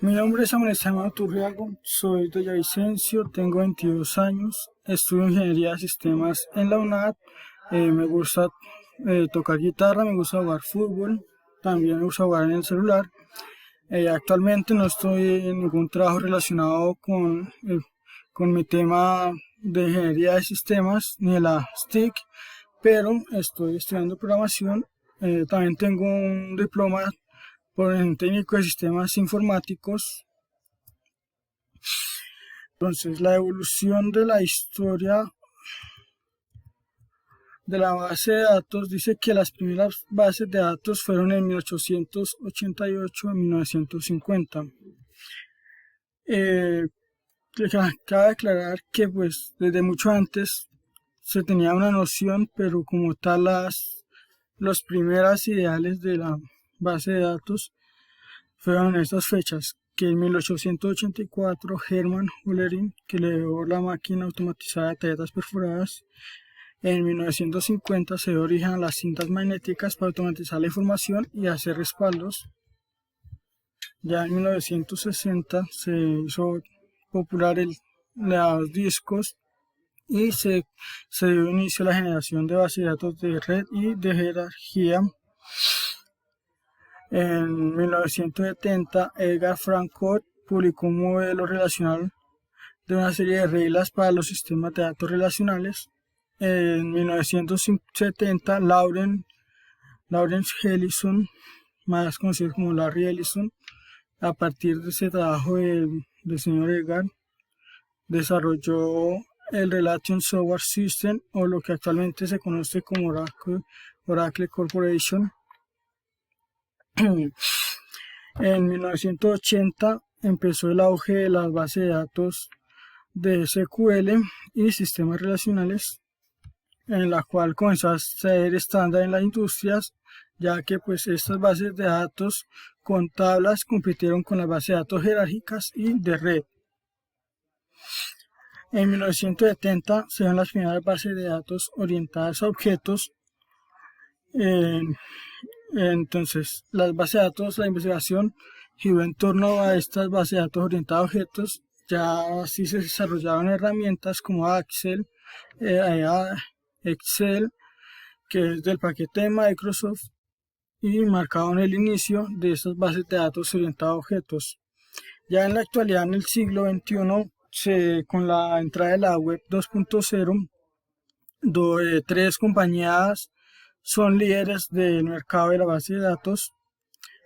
Mi nombre es Samuel Esteban Turriago, soy de Villavicencio, tengo 22 años, estudio ingeniería de sistemas en la UNAD, me gusta tocar guitarra, me gusta jugar fútbol, también me gusta jugar en el celular. Actualmente no estoy en ningún trabajo relacionado con mi tema de ingeniería de sistemas ni de la STIC, pero estoy estudiando programación. También tengo un diploma en técnico de sistemas informáticos. Entonces, la evolución de la historia de la base de datos dice que las primeras bases de datos fueron en 1888 a 1950. Cabe aclarar que pues desde mucho antes se tenía una noción, pero como tal los primeras ideales de la base de datos fueron estas fechas, que en 1884 Hermann Hollerin, que creó la máquina automatizada de tarjetas perforadas. En 1950 se dio origen a las cintas magnéticas para automatizar la información y hacer respaldos. Ya en 1960 se hizo popular los discos y se dio inicio a la generación de bases de datos de red y de jerarquía. En 1970, Edgar Frankfurt publicó un modelo relacional de una serie de reglas para los sistemas de datos relacionales. En 1970, Lawrence Ellison, más conocido como Larry Ellison, a partir de ese trabajo del señor Edgar, desarrolló el Relation Software System, o lo que actualmente se conoce como Oracle Corporation. En 1980 empezó el auge de las bases de datos de SQL y sistemas relacionales, en la cual comenzó a ser estándar en las industrias, ya que pues estas bases de datos con tablas compitieron con las bases de datos jerárquicas y de red. En 1970 se dan las primeras bases de datos orientadas a objetos. Entonces, las bases de datos, la investigación giró en torno a estas bases de datos orientadas a objetos. Ya así se desarrollaron herramientas como Excel, que es del paquete de Microsoft, y marcaron el inicio de estas bases de datos orientadas a objetos. Ya en la actualidad, en el siglo XXI, con la entrada de la web 2.0, tres compañías son líderes del mercado de la base de datos,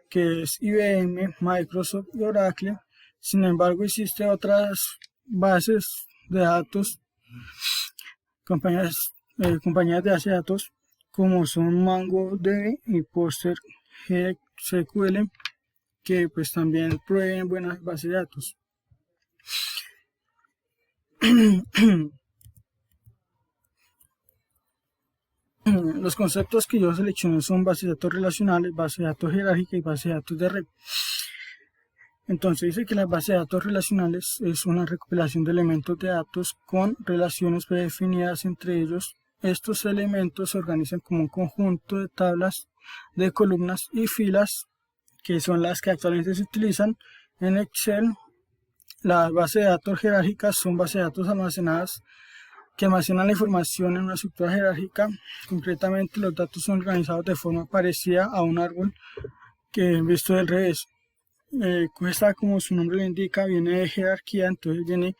que es IBM, Microsoft y Oracle. Sin embargo, existen otras bases de datos, compañías de base de datos, como son MongoDB y PostgreSQL, que pues también proveen buenas bases de datos. Los conceptos que yo seleccioné son bases de datos relacionales, base de datos jerárquica y base de datos de red. Entonces dice que las bases de datos relacionales es una recopilación de elementos de datos con relaciones predefinidas entre ellos. Estos elementos se organizan como un conjunto de tablas de columnas y filas, que son las que actualmente se utilizan en Excel. Las bases de datos jerárquicas son bases de datos almacenadas que almacenan la información en una estructura jerárquica. Concretamente, los datos son organizados de forma parecida a un árbol que visto del revés. Esta, como su nombre lo indica, viene de jerarquía, entonces viene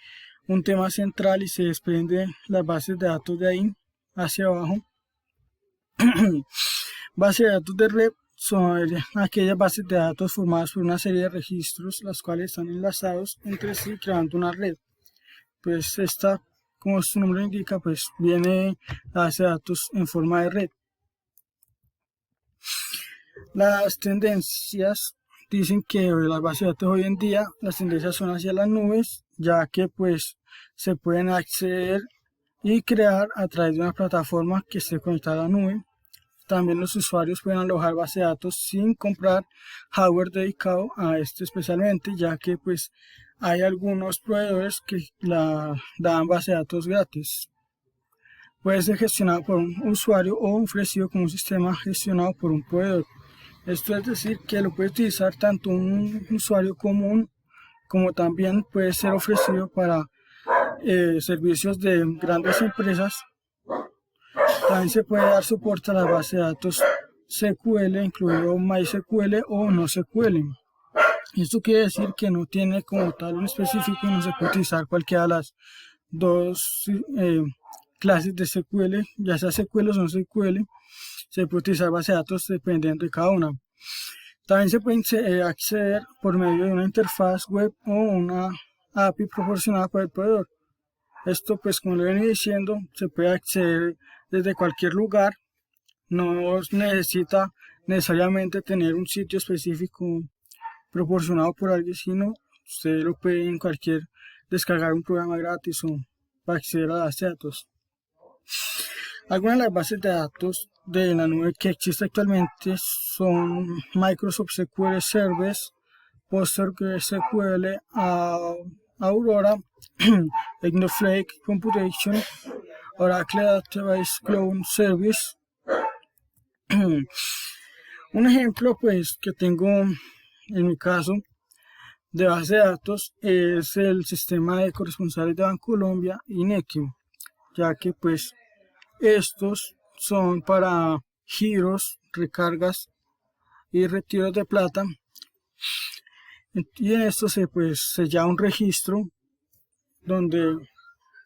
un tema central y se desprende las bases de datos de ahí hacia abajo. Bases de datos de red son aquellas bases de datos formadas por una serie de registros, las cuales están enlazados entre sí creando una red. Pues esta, como su nombre indica, pues viene la base de datos en forma de red. Las tendencias dicen que las bases de datos hoy en día, las tendencias son hacia las nubes, ya que pues se pueden acceder y crear a través de una plataforma que esté conectada a la nube. También los usuarios pueden alojar bases de datos sin comprar hardware dedicado a esto especialmente, ya que pues hay algunos proveedores que dan base de datos gratis. Puede ser gestionado por un usuario o ofrecido como un sistema gestionado por un proveedor. Esto es decir, que lo puede utilizar tanto un usuario como un como también puede ser ofrecido para servicios de grandes empresas. También se puede dar soporte a la base de datos SQL, incluido MySQL o NoSQL. Esto quiere decir que no tiene como tal un específico y no se puede utilizar cualquiera de las dos clases de SQL, ya sea SQL o no SQL. Se puede utilizar base de datos dependiendo de cada una. También se puede acceder por medio de una interfaz web o una API proporcionada por el proveedor. Esto, pues como le venía diciendo, se puede acceder desde cualquier lugar. No necesita necesariamente tener un sitio específico proporcionado por alguien, sino usted lo puede en cualquier descargar un programa gratis o para acceder a la base de datos. Algunas de las bases de datos de la nube que existe actualmente son Microsoft SQL Server, PostgreSQL, Aurora, Snowflake Computation, Oracle Database Cloud Service. Un ejemplo pues que tengo en mi caso de base de datos es el sistema de corresponsales de Bancolombia y Nequi, ya que pues estos son para giros, recargas y retiros de plata, y en esto se lleva un registro donde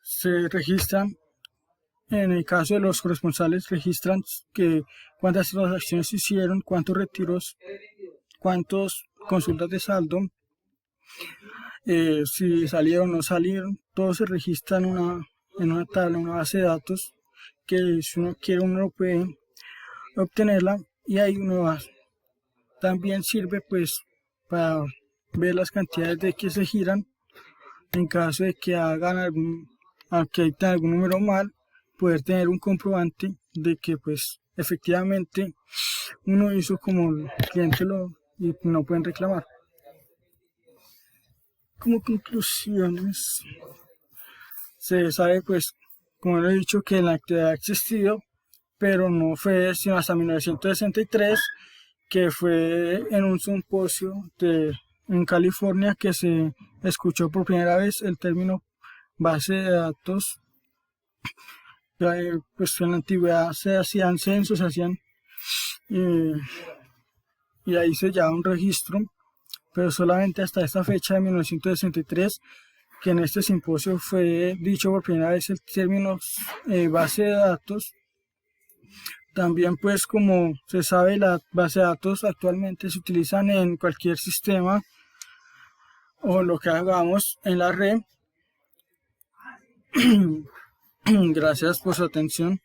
se registran, en el caso de los corresponsales registran que cuántas transacciones se hicieron, cuántos retiros, cuántas consultas de saldo, si salieron o no salieron, todo se registra en una tabla, una base de datos que si uno quiere uno puede obtenerla y ahí uno va. También sirve pues para ver las cantidades de que se giran en caso de que hagan que tengan algún número mal, poder tener un comprobante de que pues efectivamente uno hizo como el cliente y no pueden reclamar. Como conclusiones, se sabe pues, como lo he dicho, que la actividad ha existido, pero no fue sino hasta 1963, que fue en un simposio en California que se escuchó por primera vez el término base de datos. Pues en la antigüedad se hacían censos, y ahí se llevaba un registro, pero solamente hasta esta fecha de 1963, que en este simposio fue dicho por primera vez el término base de datos. También pues como se sabe, la base de datos actualmente se utilizan en cualquier sistema o lo que hagamos en la red. Gracias por su atención.